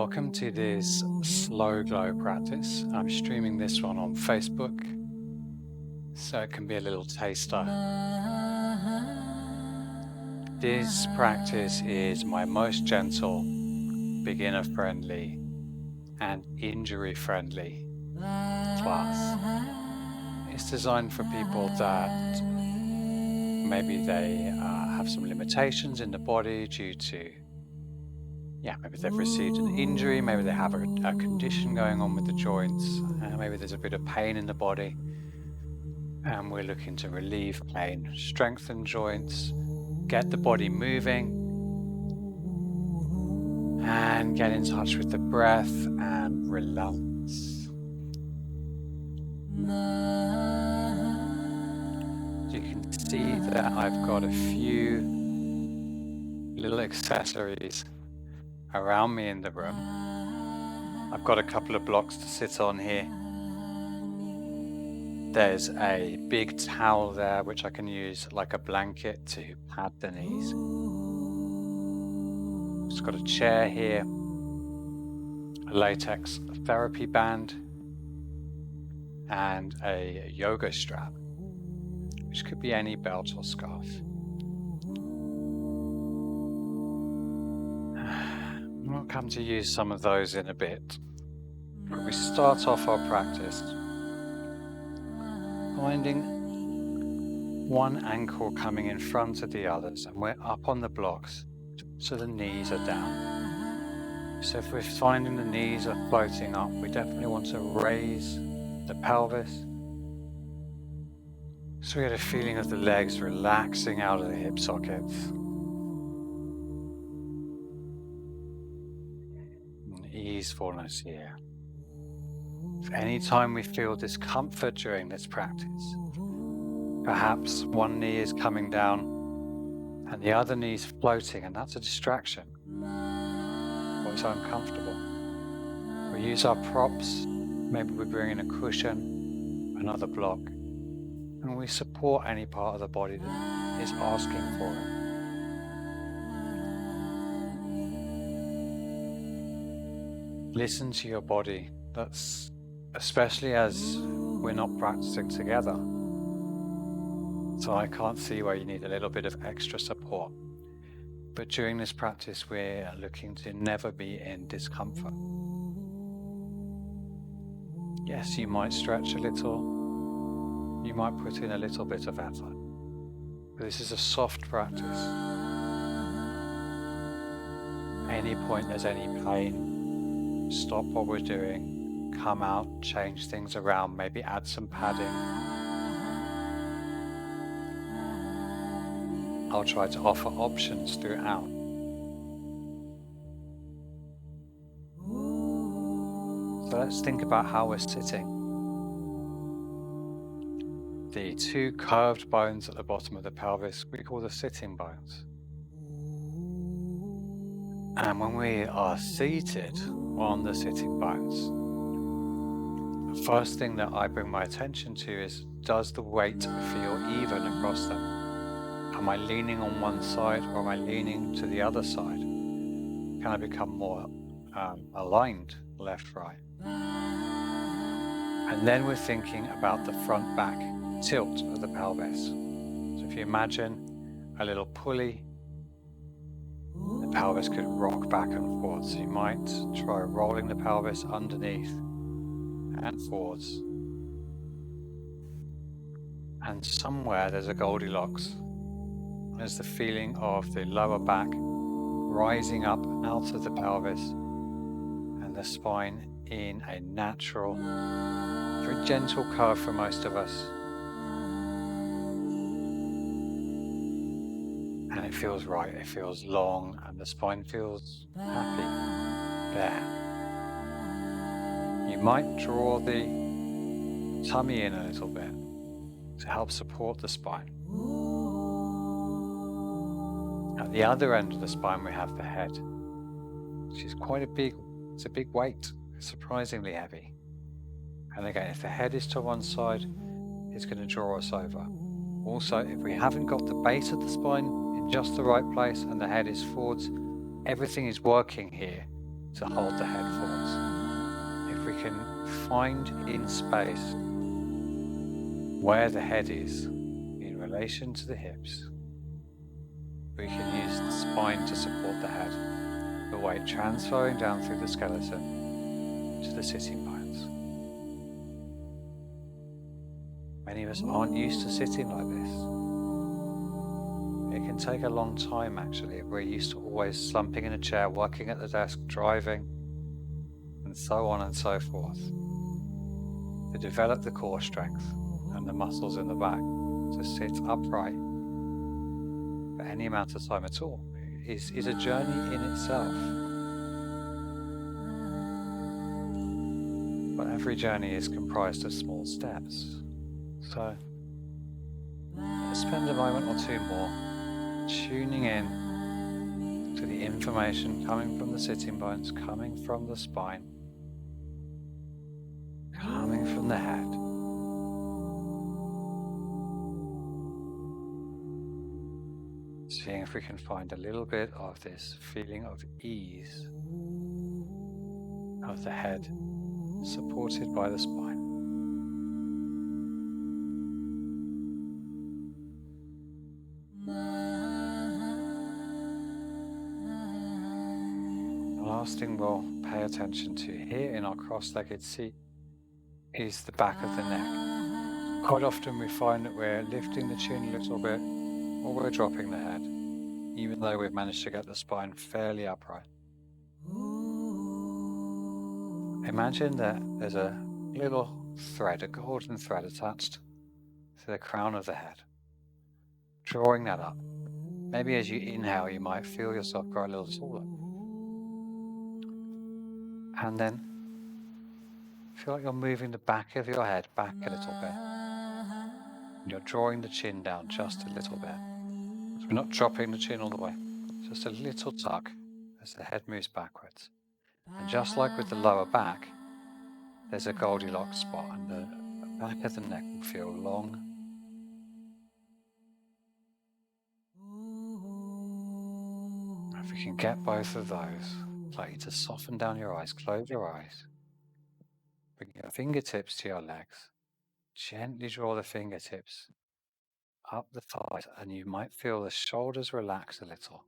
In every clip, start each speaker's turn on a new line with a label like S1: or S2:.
S1: Welcome to this slow glow practice. I'm streaming this one on Facebook, so it can be a little taster. This practice is my most gentle, beginner friendly, and injury friendly class. It's designed for people that maybe they have some limitations in the body due to maybe they've received an injury, maybe they have a condition going on with the joints, maybe there's a bit of pain in the body, and we're looking to relieve pain, strengthen joints, get the body moving, and get in touch with the breath and relax. You can see that I've got a few little accessories around me in the room. I've got a couple of blocks to sit on here. There's a big towel there which I can use like a blanket to pad the knees. Just got a chair here, a latex therapy band, and a yoga strap, which could be any belt or scarf. We'll come to use some of those in a bit. But we start off our practice finding one ankle coming in front of the others, and we're up on the blocks so the knees are down. So if we're finding the knees are floating up, we definitely want to raise the pelvis so we get a feeling of the legs relaxing out of the hip sockets. Easefulness here. If any time we feel discomfort during this practice, perhaps one knee is coming down and the other knee is floating, and that's a distraction, or it's uncomfortable. We use our props, maybe we bring in a cushion, another block, and we support any part of the body that is asking for it. Listen to your body, that's especially as we're not practicing together. So I can't see where you need a little bit of extra support. But during this practice, we're looking to never be in discomfort. Yes, you might stretch a little, you might put in a little bit of effort, but this is a soft practice. Any point there's any pain, stop what we're doing, come out, change things around, maybe add some padding. I'll try to offer options throughout. So let's think about how we're sitting. The two curved bones at the bottom of the pelvis we call the sitting bones. And when we are seated on the sitting bones, the first thing that I bring my attention to is, does the weight feel even across them? Am I leaning on one side, or am I leaning to the other side? Can I become more aligned, left, right? And then we're thinking about the front back tilt of the pelvis. So if you imagine a little pulley, the pelvis could rock back and forth. So you might try rolling the pelvis underneath and forwards. And somewhere there's a Goldilocks. There's the feeling of the lower back rising up out of the pelvis and the spine in a natural, very gentle curve for most of us. And it feels right, it feels long, and the spine feels happy there. You might draw the tummy in a little bit to help support the spine. At the other end of the spine we have the head, which is quite a big weight, it's surprisingly heavy. And again, if the head is to one side, it's going to draw us over. Also, if we haven't got the base of the spine in just the right place and the head is forwards, everything is working here to hold the head for us. If we can find in space where the head is in relation to the hips, we can use the spine to support the head, the weight transferring down through the skeleton to the sitting bones. Many of us aren't used to sitting like this. It can take a long time actually if we're used to always slumping in a chair, working at the desk, driving, and so on and so forth. To develop the core strength and the muscles in the back to sit upright for any amount of time at all is a journey in itself. But every journey is comprised of small steps. So let's spend a moment or two more tuning in to the information coming from the sitting bones, coming from the spine, coming from the head. Seeing if we can find a little bit of this feeling of ease of the head supported by the spine. The last thing we'll pay attention to here in our cross-legged seat is the back of the neck. Quite often we find that we're lifting the chin a little bit or we're dropping the head, even though we've managed to get the spine fairly upright. Imagine that there's a little thread, a golden thread attached to the crown of the head, drawing that up. Maybe as you inhale, you might feel yourself grow a little taller. And then feel like you're moving the back of your head back a little bit. And you're drawing the chin down just a little bit. So we're not dropping the chin all the way, just a little tuck as the head moves backwards. And just like with the lower back, there's a Goldilocks spot, and the back of the neck will feel long. If we can get both of those, I'd like you to soften down your eyes, close your eyes, bring your fingertips to your legs, gently draw the fingertips up the thighs, and you might feel the shoulders relax a little.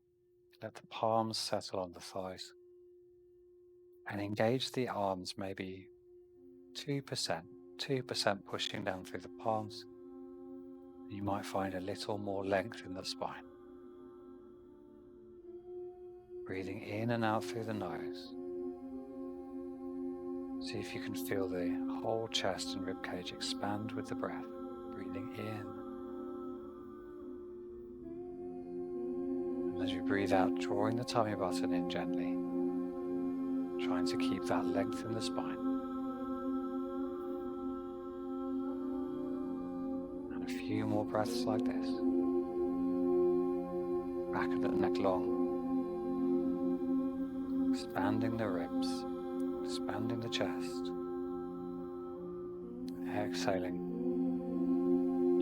S1: Let the palms settle on the thighs and engage the arms, maybe 2% pushing down through the palms. You might find a little more length in the spine. Breathing in and out through the nose. See if you can feel the whole chest and ribcage expand with the breath. Breathing in. And as you breathe out, drawing the tummy button in gently. Trying to keep that length in the spine. And a few more breaths like this. Back of the neck long. Expanding the ribs. Expanding the chest. Exhaling.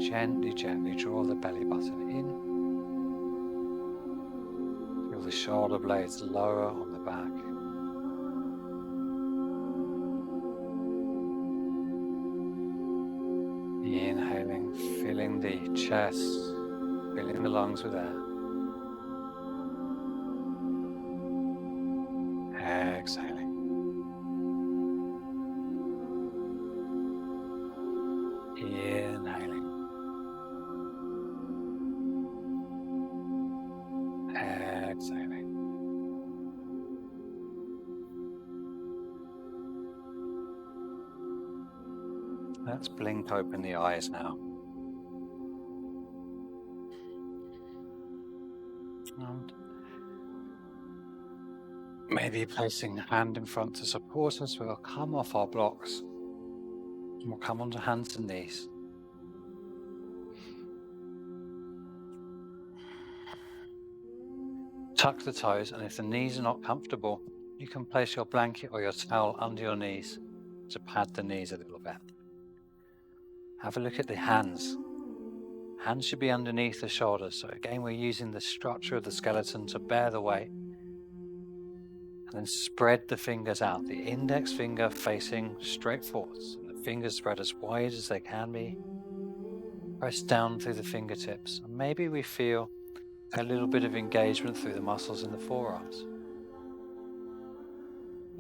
S1: Gently, gently draw the belly button in. Feel the shoulder blades lower on the back. Inhaling, filling the chest, filling the lungs with air. Exhaling. Inhaling. Exhaling. Let's blink open the eyes now. And maybe placing a hand in front to support us, we'll come off our blocks. And we'll come onto hands and knees. Tuck the toes, and if the knees are not comfortable, you can place your blanket or your towel under your knees to pad the knees a little bit. Have a look at the hands. Hands should be underneath the shoulders. So again, we're using the structure of the skeleton to bear the weight. Then spread the fingers out, the index finger facing straight forwards, and the fingers spread as wide as they can be. Press down through the fingertips, and maybe we feel a little bit of engagement through the muscles in the forearms.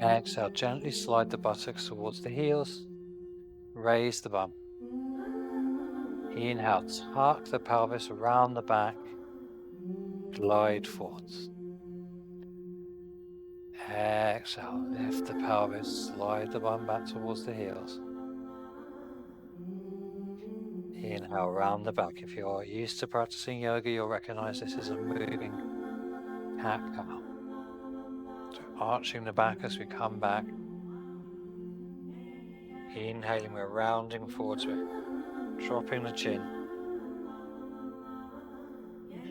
S1: Exhale, gently slide the buttocks towards the heels, raise the bum. Inhale, tuck the pelvis around the back, glide forwards. Exhale, lift the pelvis, slide the bum back towards the heels. Inhale, round the back. If you're used to practicing yoga, you'll recognize this as a moving cat-cow. So arching the back as we come back. Inhaling, we're rounding forwards, we're dropping the chin.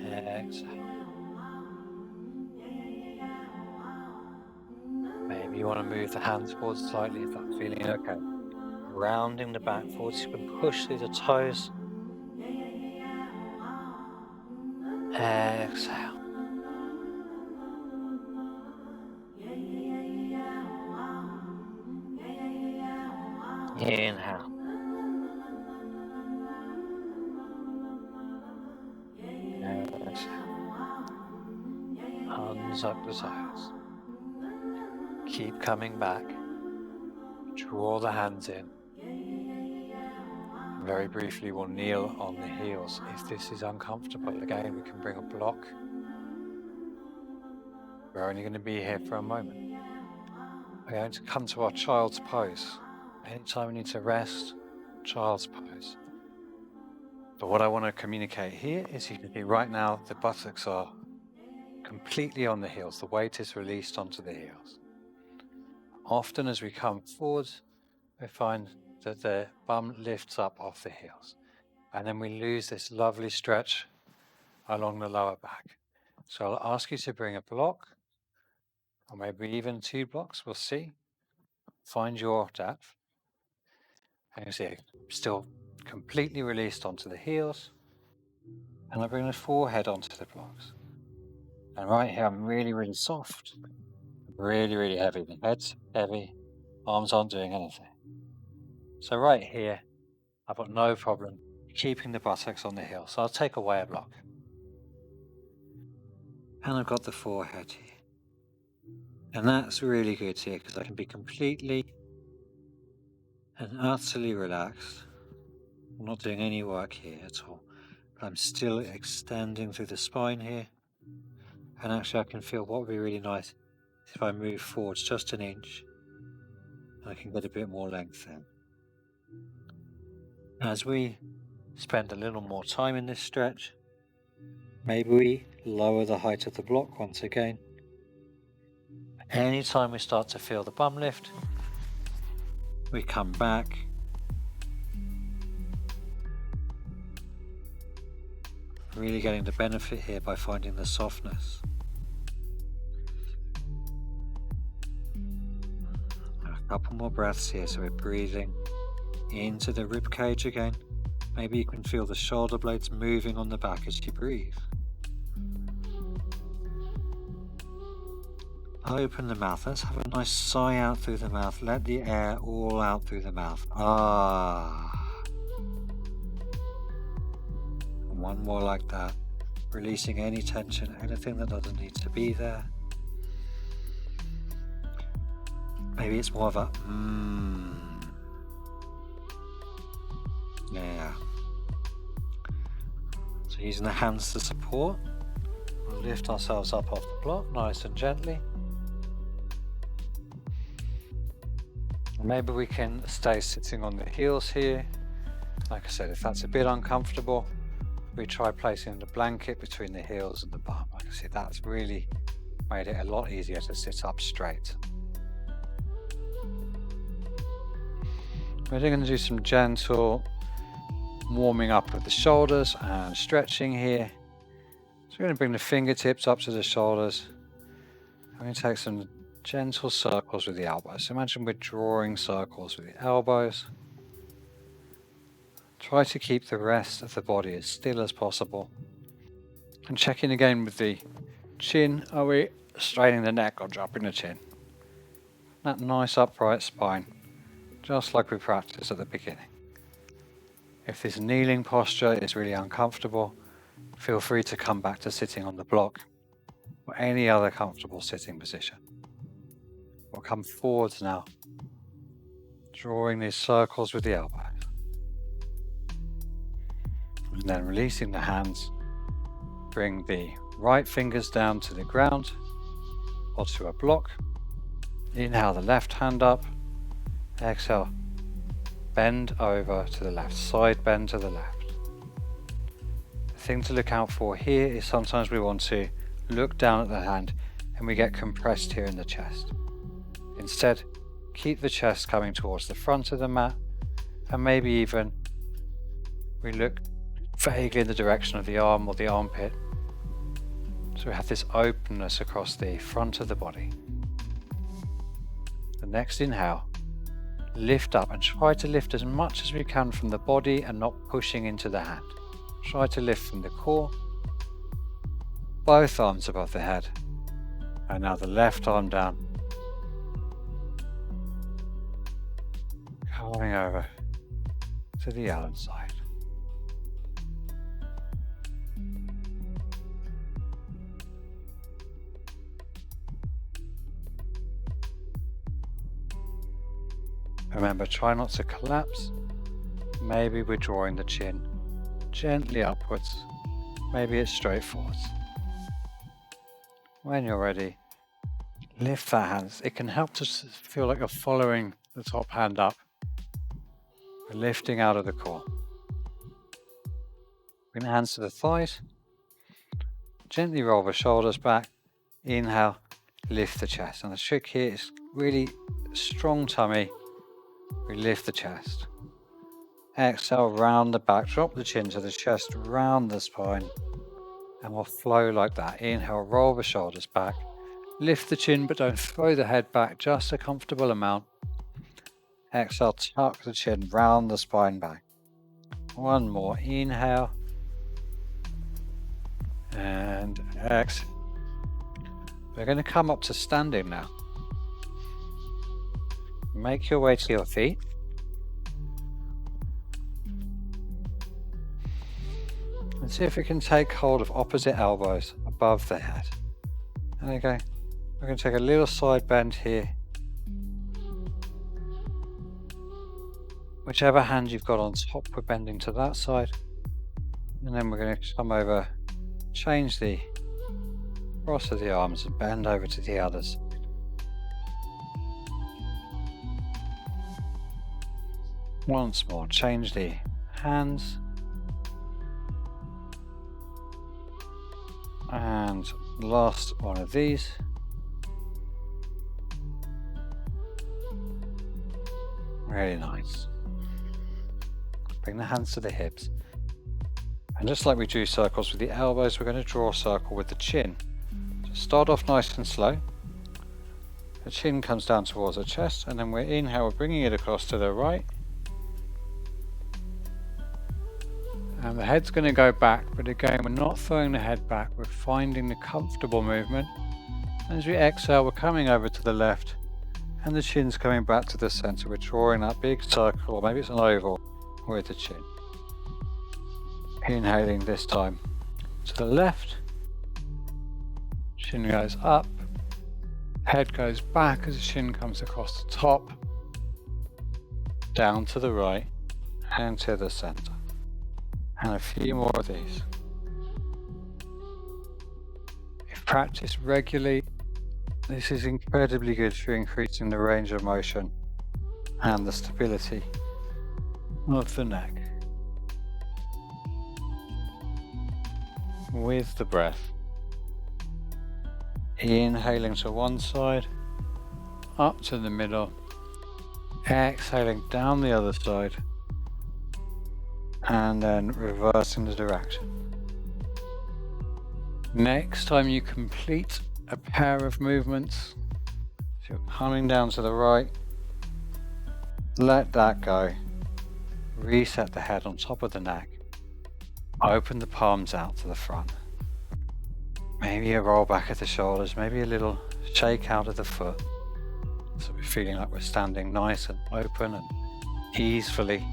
S1: Exhale. Maybe you want to move the hands forward slightly if that's feeling okay. Rounding the back forwards, you can push through the toes. Exhale. Inhale. Exhale. Untuck the toes. Keep coming back. Draw the hands in. Very briefly, we'll kneel on the heels. If this is uncomfortable, again, we can bring a block. We're only going to be here for a moment. We're going to come to our child's pose. Anytime we need to rest, child's pose. But what I want to communicate here is you can see right now the buttocks are completely on the heels. The weight is released onto the heels. Often as we come forward, we find that the bum lifts up off the heels. And then we lose this lovely stretch along the lower back. So I'll ask you to bring a block, or maybe even 2 blocks, we'll see. Find your depth. And you see, still completely released onto the heels. And I bring the forehead onto the blocks. And right here, I'm really, really soft. Really, really heavy. The head's heavy. Arms aren't doing anything. So right here, I've got no problem keeping the buttocks on the heel. So I'll take away a block. And I've got the forehead here. And that's really good here because I can be completely and utterly relaxed. I'm not doing any work here at all. But I'm still extending through the spine here. And actually I can feel what would be really nice is if I move forwards just an inch. I can get a bit more length in. As we spend a little more time in this stretch, maybe we lower the height of the block once again. Anytime we start to feel the bum lift, we come back. Really getting the benefit here by finding the softness. A couple more breaths here, so we're breathing into the rib cage again. Maybe you can feel the shoulder blades moving on the back as you breathe. Open the mouth. Let's have a nice sigh out through the mouth. Let the air all out through the mouth. Ah. And one more like that. Releasing any tension, anything that doesn't need to be there. Maybe it's more of a Yeah. So using the hands to support, we'll lift ourselves up off the block nice and gently. Maybe we can stay sitting on the heels here. Like I said, if that's a bit uncomfortable, we try placing the blanket between the heels and the bum. Like I said, that's really made it a lot easier to sit up straight. We're going to do some gentle warming up of the shoulders and stretching here. So we're going to bring the fingertips up to the shoulders. I'm going to take some gentle circles with the elbows. So imagine we're drawing circles with the elbows. Try to keep the rest of the body as still as possible. And check in again with the chin. Are we straightening the neck or dropping the chin? that nice upright spine, just like we practiced at the beginning. If this kneeling posture is really uncomfortable, feel free to come back to sitting on the block or any other comfortable sitting position. We'll come forwards now, drawing these circles with the elbows. And then releasing the hands, bring the right fingers down to the ground or to a block. Inhale the left hand up, exhale, bend over to the left, side bend to the left. The thing to look out for here is sometimes we want to look down at the hand and we get compressed here in the chest. Instead, keep the chest coming towards the front of the mat, and maybe even we look vaguely in the direction of the arm or the armpit. So we have this openness across the front of the body. The next inhale, lift up and try to lift as much as we can from the body and not pushing into the hand. Try to lift from the core, both arms above the head, and now the left arm down, coming over to the other side. Remember, try not to collapse. Maybe we're drawing the chin gently upwards. Maybe it's straight forwards. When you're ready, lift that hand. It can help to feel like you're following the top hand up. We're lifting out of the core. Bring the hands to the thighs. Gently roll the shoulders back. Inhale, lift the chest. And the trick here is really strong tummy. We lift the chest. Exhale, round the back, drop the chin to the chest, round the spine, and we'll flow like that. Inhale, roll the shoulders back, lift the chin, but don't throw the head back, just a comfortable amount. Exhale, tuck the chin, round the spine back. One more, inhale, and exhale. We're going to come up to standing now. Make your way to your feet. And see if we can take hold of opposite elbows above the head. There you go. We're going to take a little side bend here. Whichever hand you've got on top, we're bending to that side. And then we're going to come over, change the cross of the arms and bend over to the others. Once more, change the hands. And last one of these. Really nice. Bring the hands to the hips. And just like we drew circles with the elbows, we're going to draw a circle with the chin. So start off nice and slow. The chin comes down towards the chest, and then we're inhale, we're bringing it across to the right. And the head's going to go back, but again, we're not throwing the head back, we're finding the comfortable movement. As we exhale, we're coming over to the left, and the chin's coming back to the center. We're drawing that big circle, or maybe it's an oval, with the chin. Inhaling this time to the left, chin goes up, head goes back as the chin comes across the top, down to the right, and to the center. And a few more of these. If practiced regularly, this is incredibly good for increasing the range of motion and the stability of the neck. With the breath, inhaling to one side, up to the middle, exhaling down the other side, and then reversing the direction. Next time you complete a pair of movements, so you're coming down to the right, let that go, reset the head on top of the neck, open the palms out to the front, maybe a roll back of the shoulders, maybe a little shake out of the foot, So we're feeling like we're standing nice and open and easefully.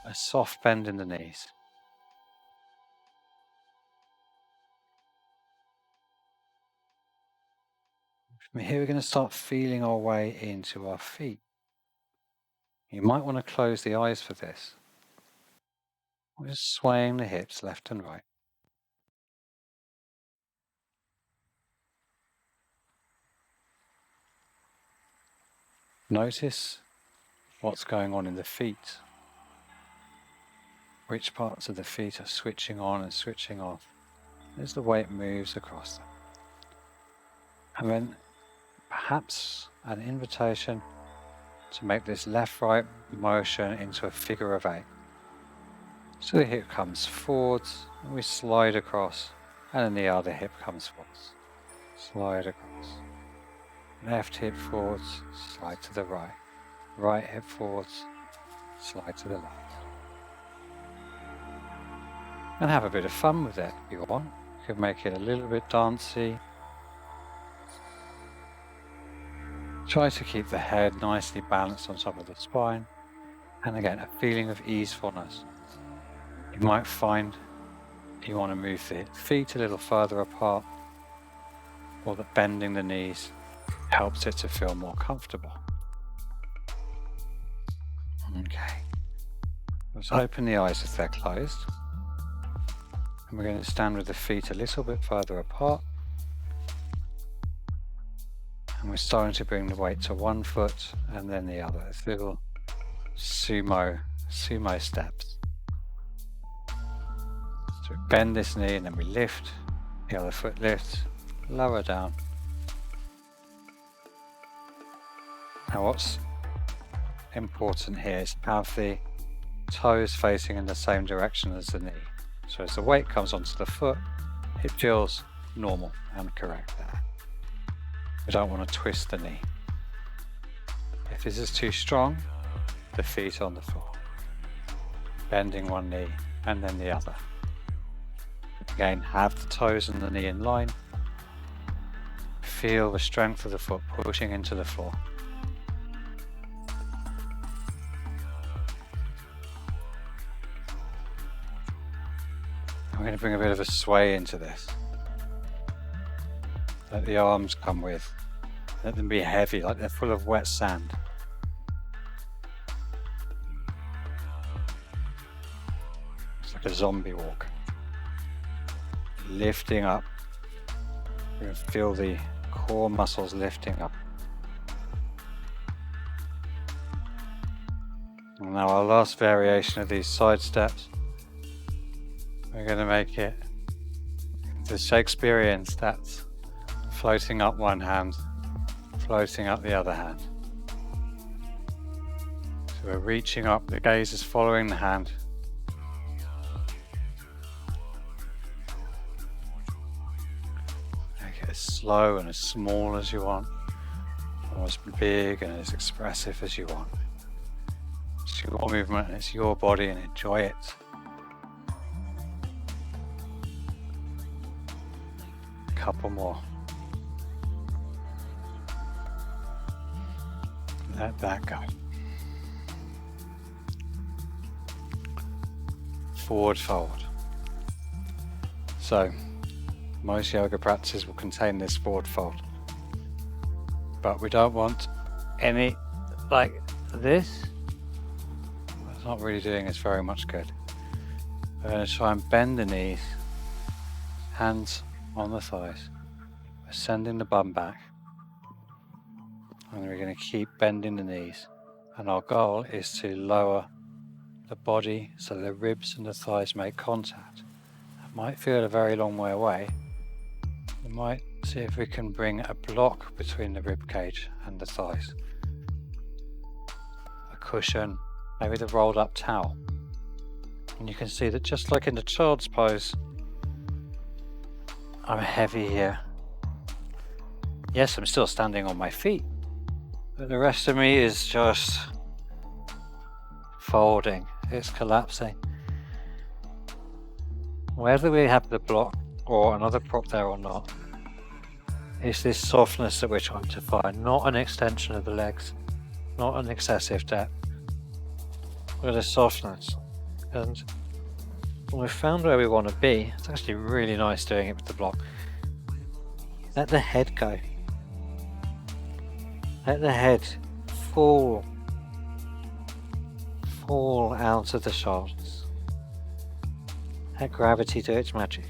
S1: A soft bend in the knees. From here we're going to start feeling our way into our feet. You might want to close the eyes for this. We're just swaying the hips left and right. Notice what's going on in the feet. Which parts of the feet are switching on and switching off as the weight moves across them. And then perhaps an invitation to make this left-right motion into a figure of 8. So the hip comes forwards and we slide across, and then the other hip comes forwards. Slide across. Left hip forwards, slide to the right. Right hip forwards, slide to the left. And have a bit of fun with it if you want. You could make it a little bit dancey. Try to keep the head nicely balanced on top of the spine. And again, a feeling of easefulness. You might find you want to move the feet a little further apart, or that bending the knees helps it to feel more comfortable. Okay. Let's open the eyes if they're closed. And we're going to stand with the feet a little bit further apart. And we're starting to bring the weight to one foot and then the other. It's little sumo steps. So we bend this knee and then we lift, the other foot lifts, lower down. Now what's important here is to have the toes facing in the same direction as the knee. So as the weight comes onto the foot, it feels normal and correct there. We don't want to twist the knee. If this is too strong, the feet on the floor. Bending one knee and then the other. Again, have the toes and the knee in line. Feel the strength of the foot pushing into the floor. I'm going to bring a bit of a sway into this. Let the arms come with. Let them be heavy, like they're full of wet sand. It's like a zombie walk. Lifting up. You can feel the core muscles lifting up. And now our last variation of these side steps. We're going to make it the Shakespearean steps. Floating up one hand, floating up the other hand. So we're reaching up, the gaze is following the hand. Make it as slow and as small as you want, or as big and as expressive as you want. It's your movement and it's your body, and enjoy it. A couple more. Let that go. Forward fold. So, most yoga practices will contain this forward fold. But we don't want any like this. It's not really doing us very much good. We're going to try and bend the knees, hands on the thighs. We're sending the bum back. And we're going to keep bending the knees, and our goal is to lower the body so the ribs and the thighs make contact. It might feel a very long way away. We might see if we can bring a block between the rib cage and the thighs. A cushion, maybe the rolled up towel. And you can see that just like in the child's pose, I'm heavy here. Yes, I'm still standing on my feet. But the rest of me is just folding, it's collapsing. Whether we have the block or another prop there or not,
S2: It's this softness that we're trying to find, not an extension of the legs, not an excessive depth, but a softness. And when we've found where we want to be, it's actually really nice doing it with the block. Let the head go. Let the head fall out of the shoulders. Let gravity do its magic.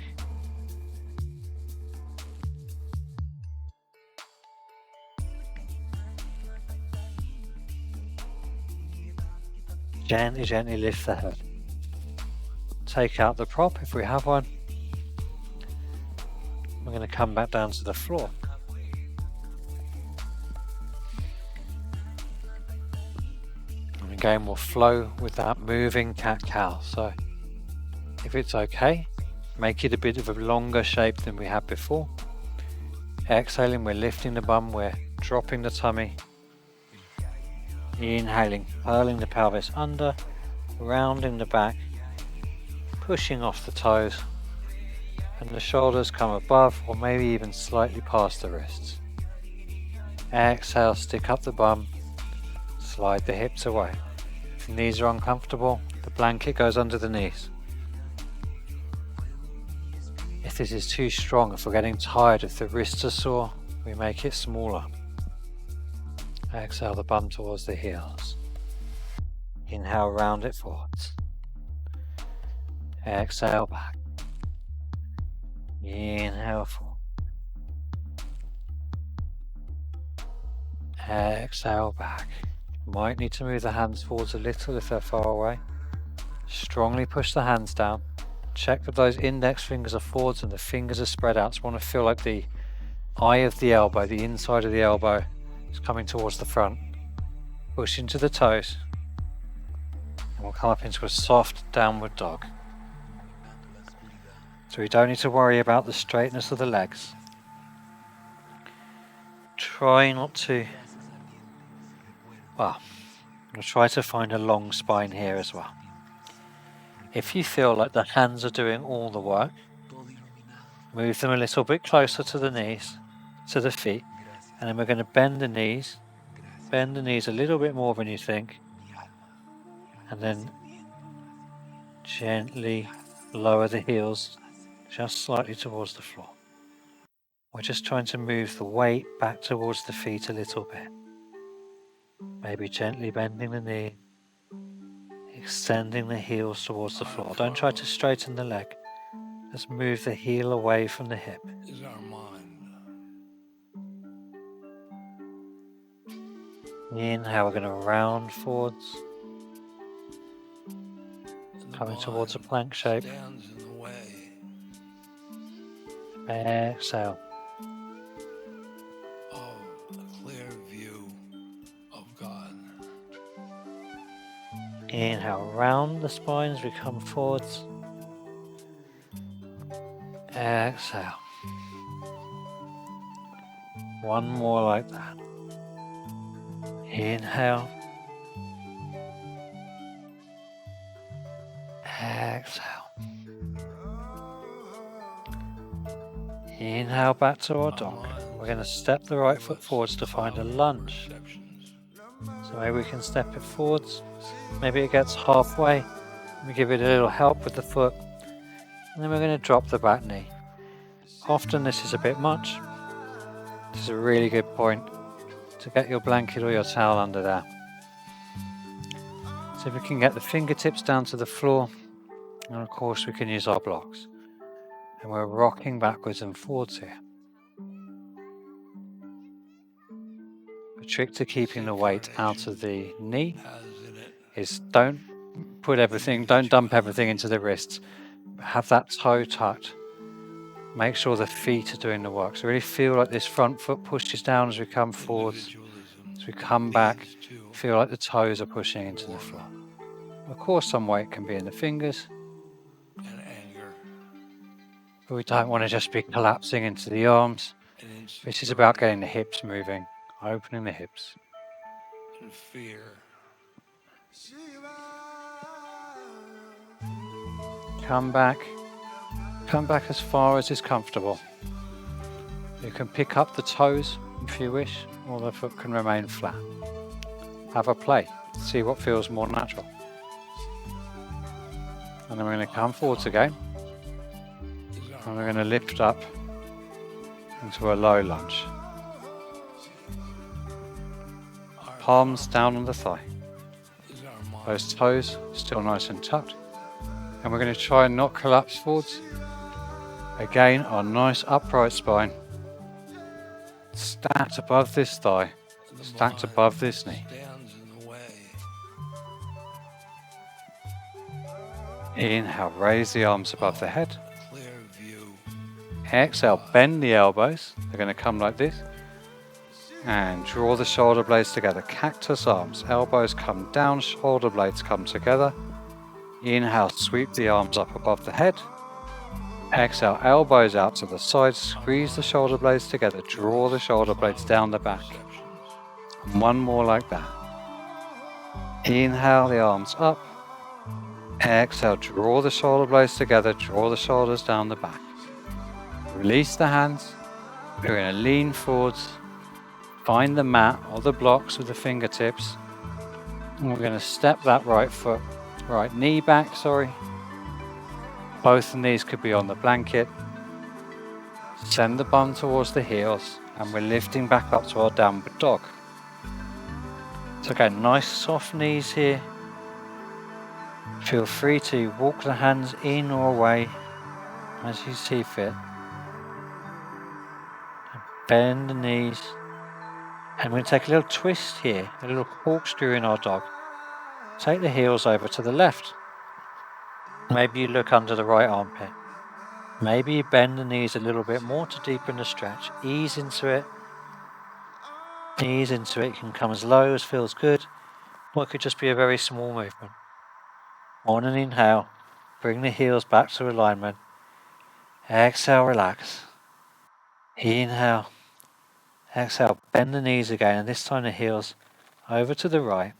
S2: Gently, gently lift the head. Take out the prop if we have one. We're going to come back down to the floor. And again, we'll flow with that moving cat-cow. So if it's okay, make it a bit of a longer shape than we had before. Exhaling, we're lifting the bum, we're dropping the tummy. Inhaling, hurling the pelvis under, rounding the back, pushing off the toes, and the shoulders come above or maybe even slightly past the wrists. Exhale, stick up the bum, slide the hips away. If the knees are uncomfortable, the blanket goes under the knees. If this is too strong, if we're getting tired, if the wrists are sore, we make it smaller. Exhale the bum towards the heels. Inhale, round it forwards. Exhale back. Inhale forward. Exhale back. Might need to move the hands forwards a little if they're far away. Strongly push the hands down. Check that those index fingers are forwards and the fingers are spread out. So we want to feel like the eye of the elbow, the inside of the elbow, is coming towards the front. Push into the toes. And we'll come up into a soft downward dog. So we don't need to worry about the straightness of the legs. Try not to, well, we'll try to find a long spine here as well. If you feel like the hands are doing all the work, move them a little bit closer to the knees, to the feet, and then we're going to bend the knees a little bit more than you think, and then gently lower the heels just slightly towards the floor. We're just trying to move the weight back towards the feet a little bit. Maybe gently bending the knee, extending the heels towards the floor. Don't try to straighten the leg. Just move the heel away from the hip. Inhale, we're going to round forwards, coming towards a plank shape. Exhale. Inhale, round the spine as we come forwards. Exhale. One more like that. Inhale. Exhale. Inhale back to our dog. We're going to step the right foot forwards to find a lunge. So maybe we can step it forwards. Maybe it gets halfway. We give it a little help with the foot. And then we're going to drop the back knee. Often this is a bit much. This is a really good point to get your blanket or your towel under there. So if we can get the fingertips down to the floor, and of course we can use our blocks. And we're rocking backwards and forwards here. The trick to keeping the weight out of the knee is don't dump everything into the wrists. Have that toe tucked. Make sure the feet are doing the work. So really feel like this front foot pushes down as we come forwards. As we come back, feel like the toes are pushing into the floor. Of course, some weight can be in the fingers. But we don't want to just be collapsing into the arms. This is about getting the hips moving, opening the hips. And fear. Come back as far as is comfortable. You can pick up the toes if you wish, or the foot can remain flat. Have a play, see what feels more natural. And then we're going to come forwards again, and we're going to lift up into a low lunge. Palms down on the thigh. Those toes still nice and tucked. And we're going to try and not collapse forwards. Again, our nice upright spine. Stacked above this thigh. Stacked above this knee. Inhale, raise the arms above the head. Exhale, bend the elbows. They're going to come like this. And draw the shoulder blades together. Cactus arms. Elbows come down, shoulder blades come together. Inhale, sweep the arms up above the head. Exhale, elbows out to the side. Squeeze the shoulder blades together. Draw the shoulder blades down the back. And one more like that. Inhale, the arms up. Exhale, draw the shoulder blades together. Draw the shoulders down the back. Release the hands. We're going to lean forwards. Find the mat or the blocks with the fingertips. And we're going to step that right knee back, Both of these could be on the blanket. Send the bum towards the heels, and we're lifting back up to our downward dog. So again, nice soft knees here. Feel free to walk the hands in or away as you see fit. Bend the knees. And we're going to take a little twist here, a little corkscrew in our dog. Take the heels over to the left. Maybe you look under the right armpit. Maybe you bend the knees a little bit more to deepen the stretch. Ease into it. Ease into it. You can come as low as feels good, or it could just be a very small movement. On an inhale, bring the heels back to alignment. Exhale, relax. Inhale. Exhale, bend the knees again, and this time the heels over to the right.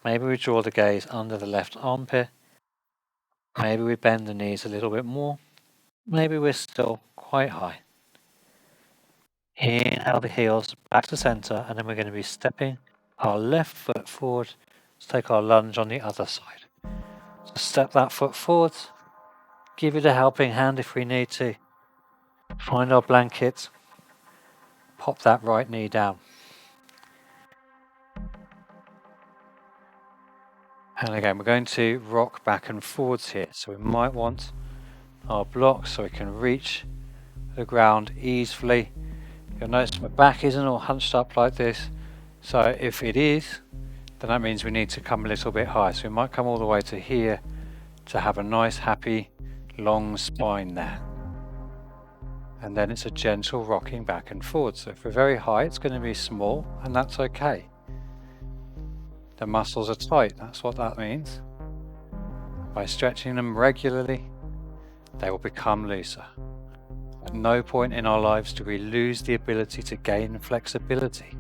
S2: Maybe we draw the gaze under the left armpit. Maybe we bend the knees a little bit more. Maybe we're still quite high. Inhale the heels back to center, and then we're going to be stepping our left foot forward. Let's take our lunge on the other side. So step that foot forward. Give it a helping hand if we need to. Find our blanket. Pop that right knee down. And again, we're going to rock back and forwards here. So we might want our blocks so we can reach the ground easily. You'll notice my back isn't all hunched up like this. So if it is, then that means we need to come a little bit higher. So we might come all the way to here to have a nice, happy, long spine there. And then it's a gentle rocking back and forward. So if we're very high, it's going to be small, and that's okay. The muscles are tight, that's what that means. By stretching them regularly, they will become looser. At no point in our lives do we lose the ability to gain flexibility.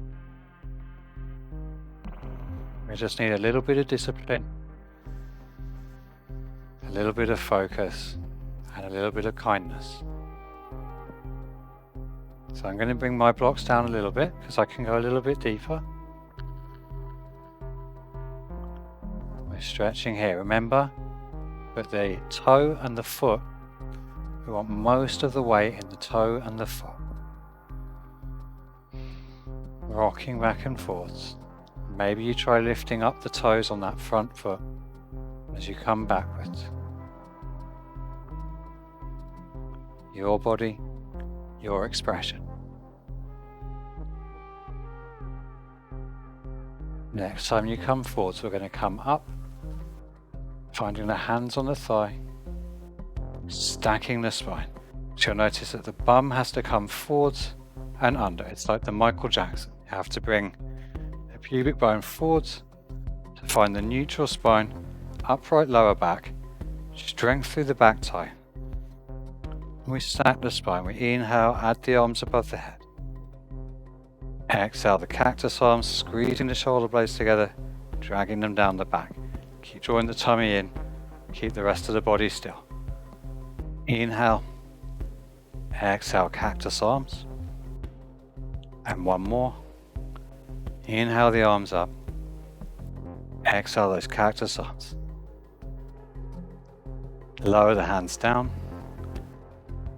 S2: We just need a little bit of discipline, a little bit of focus, and a little bit of kindness. So I'm going to bring my blocks down a little bit because I can go a little bit deeper. We're stretching here. Remember that the toe and the foot, we want most of the weight in the toe and the foot. Rocking back and forwards. Maybe you try lifting up the toes on that front foot as you come backwards. Your body, your expression. Next time you come forwards, we're going to come up, finding the hands on the thigh, stacking the spine. So you'll notice that the bum has to come forwards and under. It's like the Michael Jackson. You have to bring the pubic bone forwards to find the neutral spine, upright lower back, strength through the back thigh. We stack the spine. We inhale, add the arms above the head. Exhale the cactus arms, squeezing the shoulder blades together, dragging them down the back. Keep drawing the tummy in, keep the rest of the body still. Inhale, exhale cactus arms, And one more. Inhale the arms up. Exhale those cactus arms. Lower the hands down.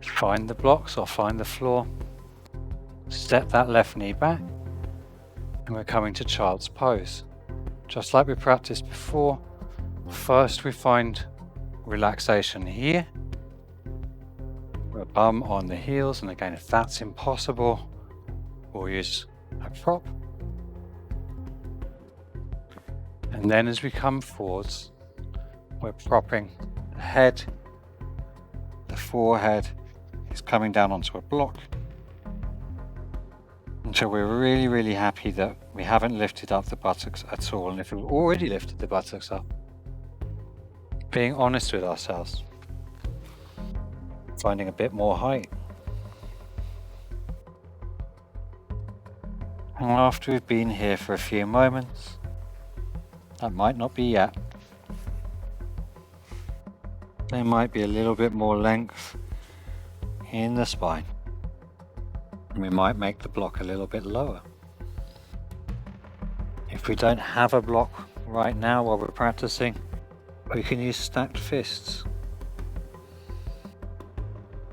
S2: Find the blocks or find the floor. Step that left knee back. And we're coming to child's pose. Just like we practiced before, first we find relaxation here. We'll bum on the heels, and again, if that's impossible, we'll use a prop. And then as we come forwards, we're propping the head, the forehead is coming down onto a block until we're really, really happy that we haven't lifted up the buttocks at all. And if we've already lifted the buttocks up, being honest with ourselves, finding a bit more height. And after we've been here for a few moments, that might not be yet. There might be a little bit more length in the spine. And we might make the block a little bit lower. If we don't have a block right now while we're practicing, we can use stacked fists.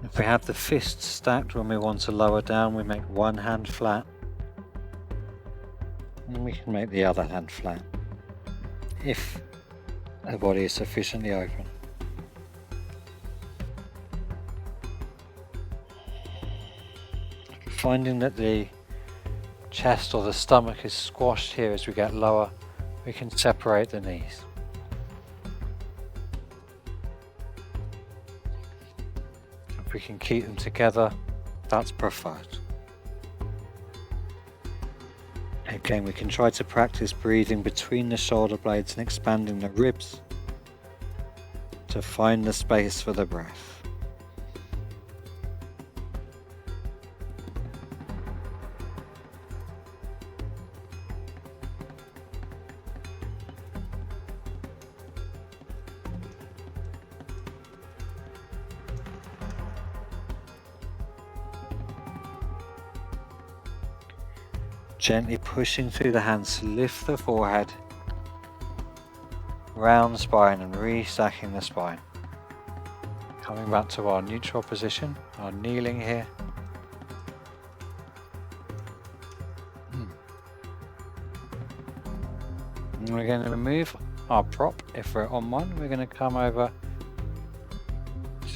S2: If we have the fists stacked when we want to lower down, we make one hand flat. And we can make the other hand flat, if the body is sufficiently open. Finding that the chest or the stomach is squashed here as we get lower, we can separate the knees. If we can keep them together, that's preferred. Again, we can try to practice breathing between the shoulder blades and expanding the ribs to find the space for the breath. Gently pushing through the hands to lift the forehead, round the spine and restacking the spine. Coming back to our neutral position, our kneeling here. And we're going to remove our prop. If we're on one, we're going to come over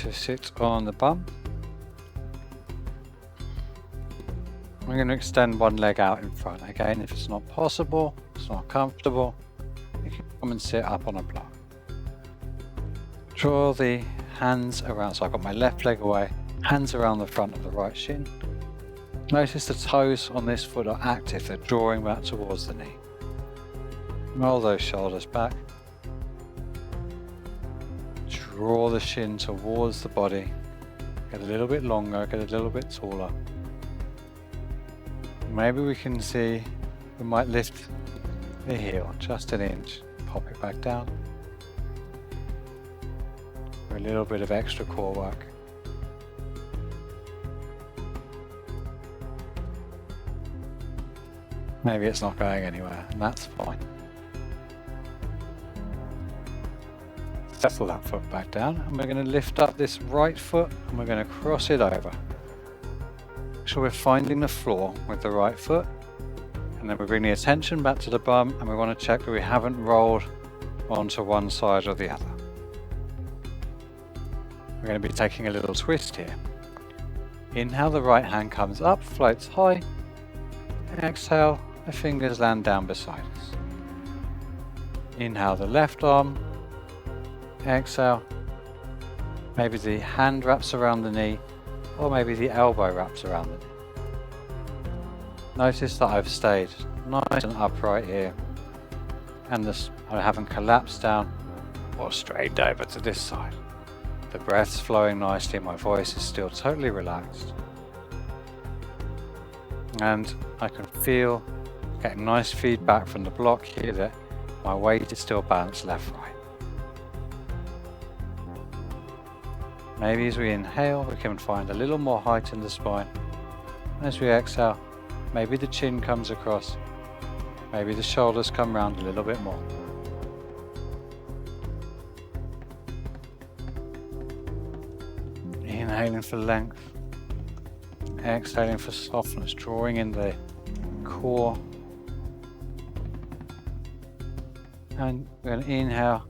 S2: to sit on the bum. We're going to extend one leg out in front. Again, if it's not possible, it's not comfortable, you can come and sit up on a block. Draw the hands around, so I've got my left leg away, hands around the front of the right shin. Notice the toes on this foot are active, they're drawing back towards the knee. Roll those shoulders back. Draw the shin towards the body. Get a little bit longer, get a little bit taller. Maybe we can see, we might lift the heel just an inch, pop it back down. For a little bit of extra core work. Maybe it's not going anywhere, and that's fine. Settle that foot back down, and we're going to lift up this right foot and we're going to cross it over. So we're finding the floor with the right foot, and then we bring the attention back to the bum, and we want to check that we haven't rolled onto one side or the other. We're going to be taking a little twist here. Inhale, the right hand comes up, floats high. Exhale, the fingers land down beside us. Inhale the left arm. Exhale. Maybe the hand wraps around the knee, or maybe the elbow wraps around the knee. Notice that I've stayed nice and upright here, and I haven't collapsed down or straight over to this side. The breath's flowing nicely, my voice is still totally relaxed. And I can feel, getting nice feedback from the block here, that my weight is still balanced left-right. Maybe as we inhale, we can find a little more height in the spine. And as we exhale, Maybe the chin comes across. Maybe the shoulders come round a little bit more. Inhaling for length. Exhaling for softness, drawing in the core. And we're going to inhale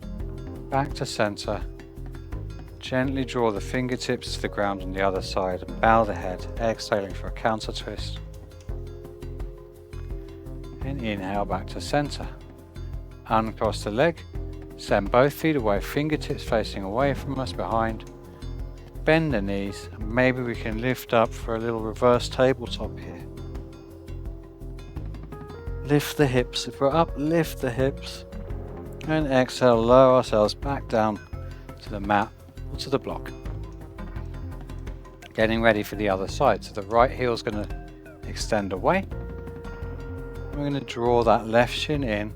S2: back to center. Gently draw the fingertips to the ground on the other side and bow the head, exhaling for a counter twist. And inhale back to center. Uncross the leg, send both feet away, fingertips facing away from us behind. Bend the knees, and maybe we can lift up for a little reverse tabletop here. Lift the hips. If we're up, lift the hips. And exhale, lower ourselves back down to the mat or to the block. Getting ready for the other side. So the right heel is going to extend away. We're going to draw that left shin in,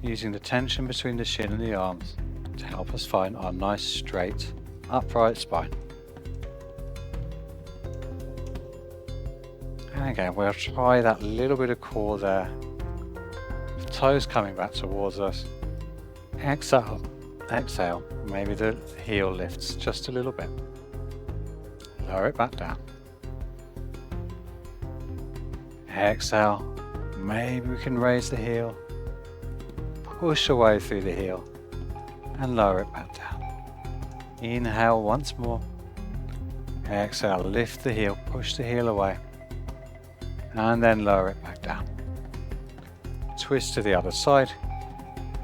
S2: using the tension between the shin and the arms to help us find our nice straight, upright spine. And again, we'll try that little bit of core there. Toes coming back towards us. Exhale, exhale. Maybe the heel lifts just a little bit. Lower it back down. Exhale. Maybe we can raise the heel. Push away through the heel and lower it back down. Inhale once more. Exhale, lift the heel, push the heel away, and then lower it back down. Twist to the other side.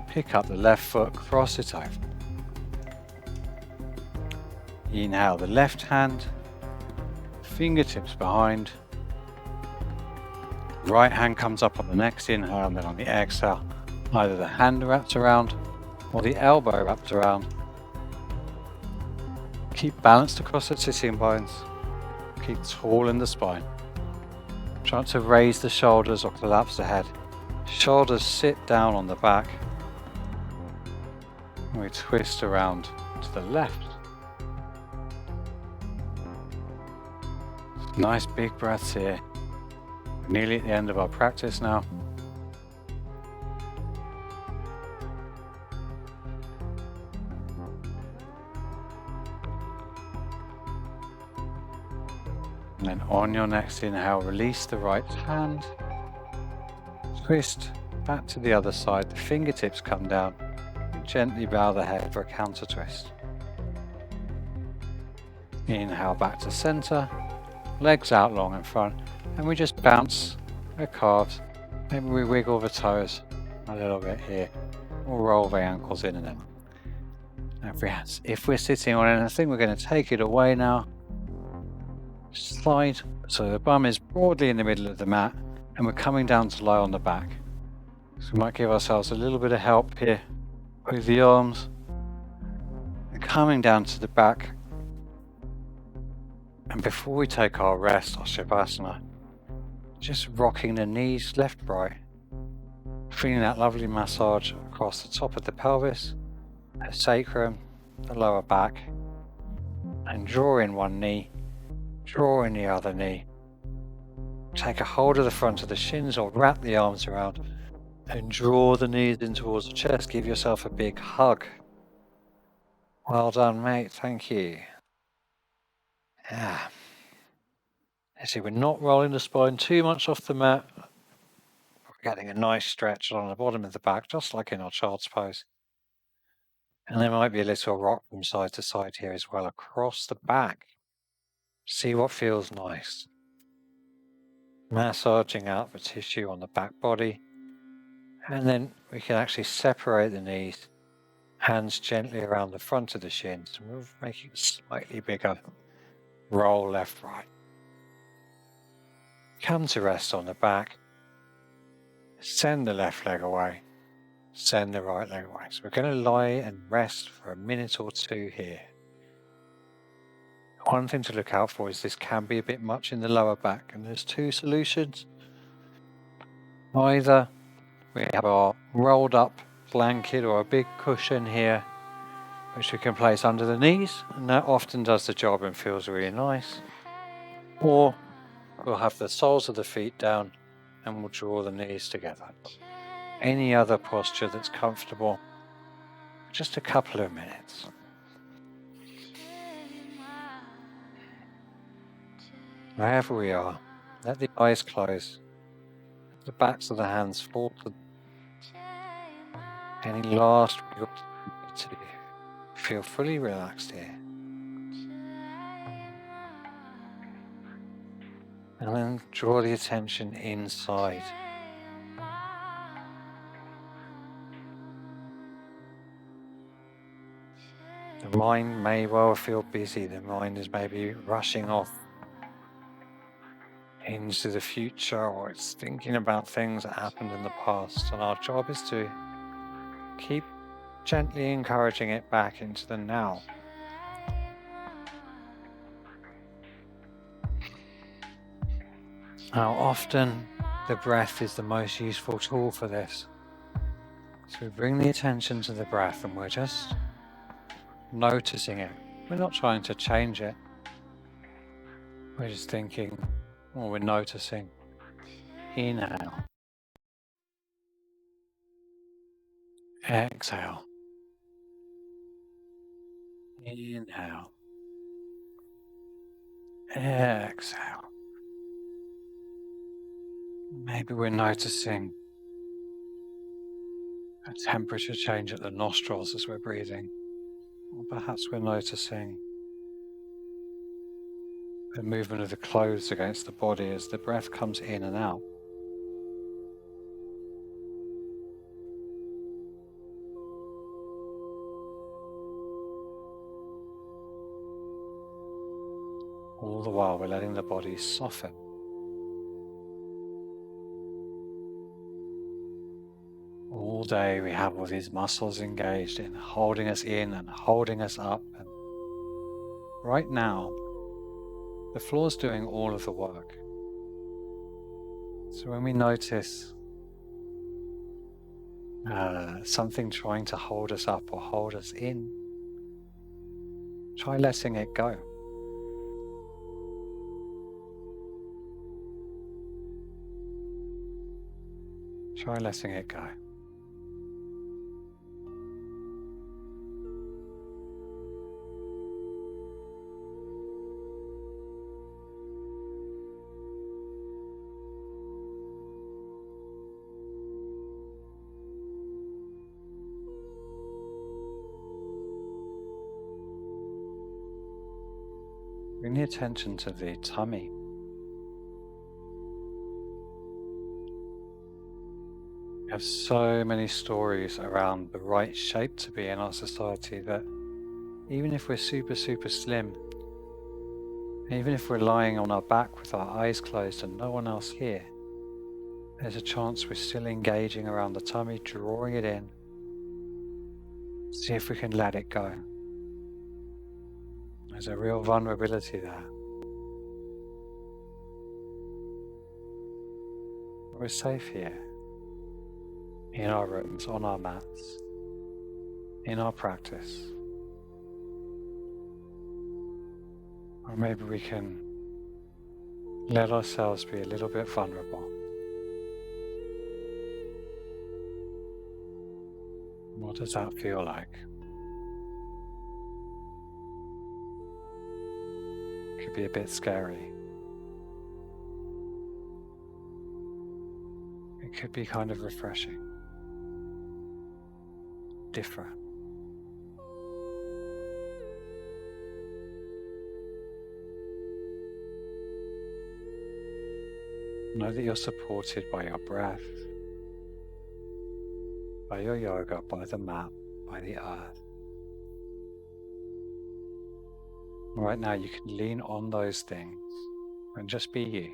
S2: Pick up the left foot, cross it over. Inhale the left hand, fingertips behind. Right hand comes up on the next inhale, and then on the exhale, either the hand wraps around or the elbow wraps around. Keep balanced across the sitting bones. Keep tall in the spine. Try not to raise the shoulders or collapse the head. Shoulders sit down on the back. And we twist around to the left. Nice big breaths here. We're nearly at the end of our practice now. And then on your next inhale, release the right hand. Twist back to the other side. The fingertips come down. And gently bow the head for a counter twist. Inhale back to center. Legs out long in front. And we just bounce the calves. Maybe we wiggle the toes a little bit here. Or roll the ankles in and in. If we're sitting on anything, we're going to take it away now. Slide so the bum is broadly in the middle of the mat, and we're coming down to lie on the back. So we might give ourselves a little bit of help here with the arms and coming down to the back. And before we take our rest, our Shavasana, just rocking the knees left, right, feeling that lovely massage across the top of the pelvis, the sacrum, the lower back, and draw in one knee. Draw in the other knee. Take a hold of the front of the shins or wrap the arms around and draw the knees in towards the chest. Give yourself a big hug. Well done, mate. Thank you. Yeah. See, we're not rolling the spine too much off the mat. We're getting a nice stretch along the bottom of the back, just like in our child's pose. And there might be a little rock from side to side here as well, across the back. See what feels nice. Massaging out the tissue on the back body. And then we can actually separate the knees. Hands gently around the front of the shins. And we'll make it slightly bigger. Roll left, right. Come to rest on the back. Send the left leg away. Send the right leg away. So we're going to lie and rest for a minute or two here. One thing to look out for is this can be a bit much in the lower back, and there's two solutions. Either we have our rolled up blanket or a big cushion here, which we can place under the knees, and that often does the job and feels really nice. Or We'll have the soles of the feet down and we'll draw the knees together. Any other posture that's comfortable, just a couple of minutes. Wherever we are, let the eyes close, the backs of the hands fall to any last to feel fully relaxed here. And then draw the attention inside. The mind may well feel busy. The mind is maybe rushing off into the future, or it's thinking about things that happened in the past. And our job is to keep gently encouraging it back into the now. Now, often the breath is the most useful tool for this. So we bring the attention to the breath and we're just noticing it. We're not trying to change it. We're just thinking, or we're noticing. Inhale. Exhale. Inhale. Exhale. Maybe we're noticing a temperature change at the nostrils as we're breathing. Or perhaps we're noticing the movement of the clothes against the body as the breath comes in and out. All the while we're letting the body soften. All day we have all these muscles engaged in holding us in and holding us up. And right now, the floor's doing all of the work. So when we notice something trying to hold us up or hold us in, try letting it go. Try letting it go. Bring the attention to the tummy. We have so many stories around the right shape to be in our society that even if we're super slim, even if we're lying on our back with our eyes closed and no one else here, there's a chance we're still engaging around the tummy, drawing it in. See if we can let it go. There's a real vulnerability there. We're safe here, in our rooms, on our mats, in our practice. Or maybe we can let ourselves be a little bit vulnerable. What does that feel like? It could be a bit scary. It could be kind of refreshing, different. Know that you're supported by your breath, by your yoga, by the mat, by the earth. Right now you can lean on those things and just be you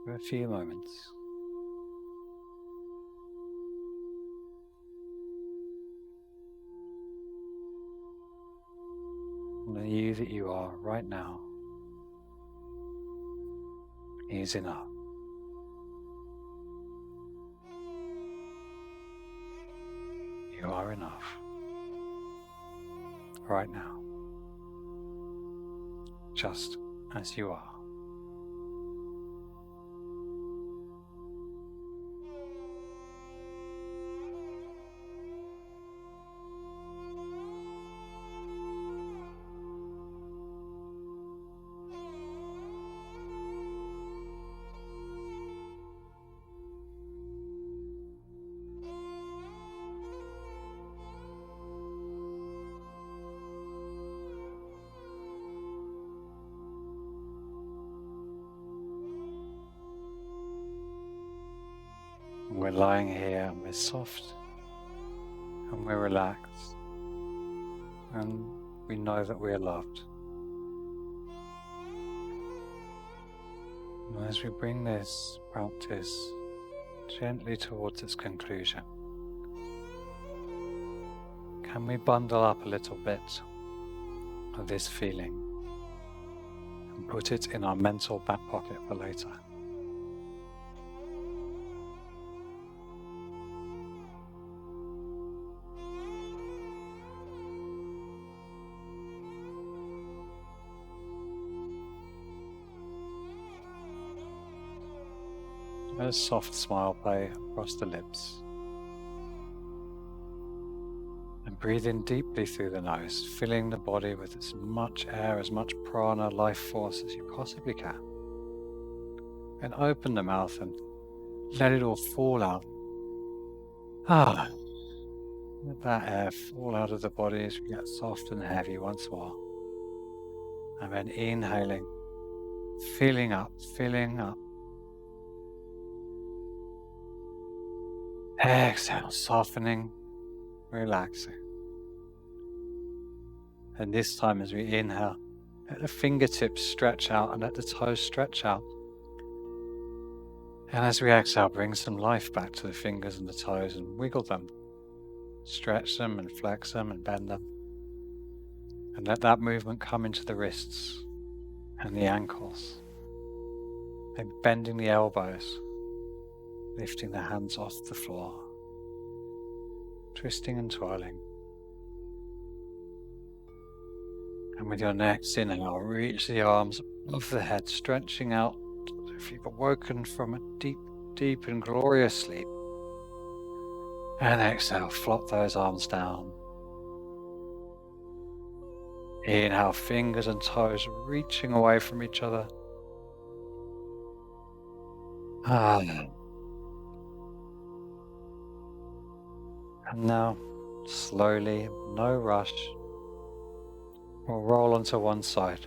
S2: for a few moments. And the you that you are right now is enough. You are enough right now, just as you are. we're lying here and we're soft and we're relaxed and we know that we are loved. And as we bring this practice gently towards its conclusion, can we bundle up a little bit of this feeling and put it in our mental back pocket for later? Let a soft smile play across the lips. And breathe in deeply through the nose, filling the body with as much air, as much prana, life force as you possibly can. And open the mouth and let it all fall out. Let that air fall out of the body as we get soft and heavy once more. And then inhaling, filling up, filling up. Exhale, softening, relaxing. And this time as we inhale, let the fingertips stretch out and let the toes stretch out. And as we exhale, bring some life back to the fingers and the toes and wiggle them. Stretch them and flex them and bend them. And let that movement come into the wrists and the ankles. Maybe bending the elbows, lifting the hands off the floor, twisting and twirling. And with your next inhale, reach the arms above the head, stretching out as if you've awoken from a deep, deep and glorious sleep. And exhale, flop those arms down. Inhale, fingers and toes reaching away from each other. And now, slowly, no rush, we'll roll onto one side,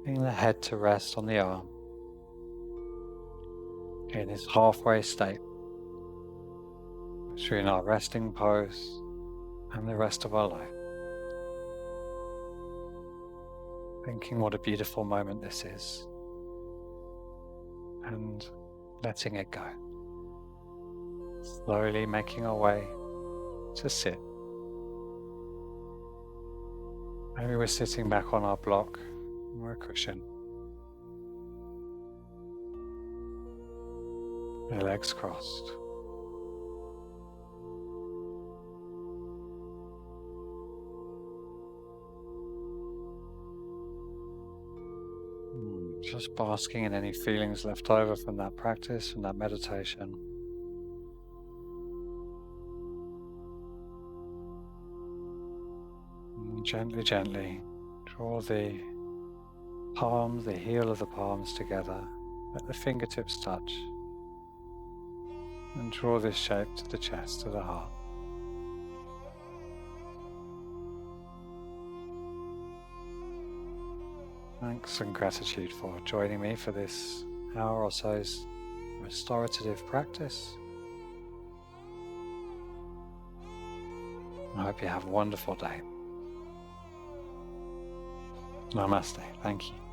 S2: bring the head to rest on the arm in this halfway state between our resting pose and the rest of our life. Thinking what a beautiful moment this is and letting it go. Slowly making our way to sit. Maybe we're sitting back on our block or a cushion. The legs crossed. Just basking in any feelings left over from that practice, from that meditation. And gently, gently draw the palms, the heel of the palms together. Let the fingertips touch. And draw this shape to the chest, to the heart. Thanks and gratitude for joining me for this hour or so's restorative practice. I hope you have a wonderful day. Namaste. Thank you.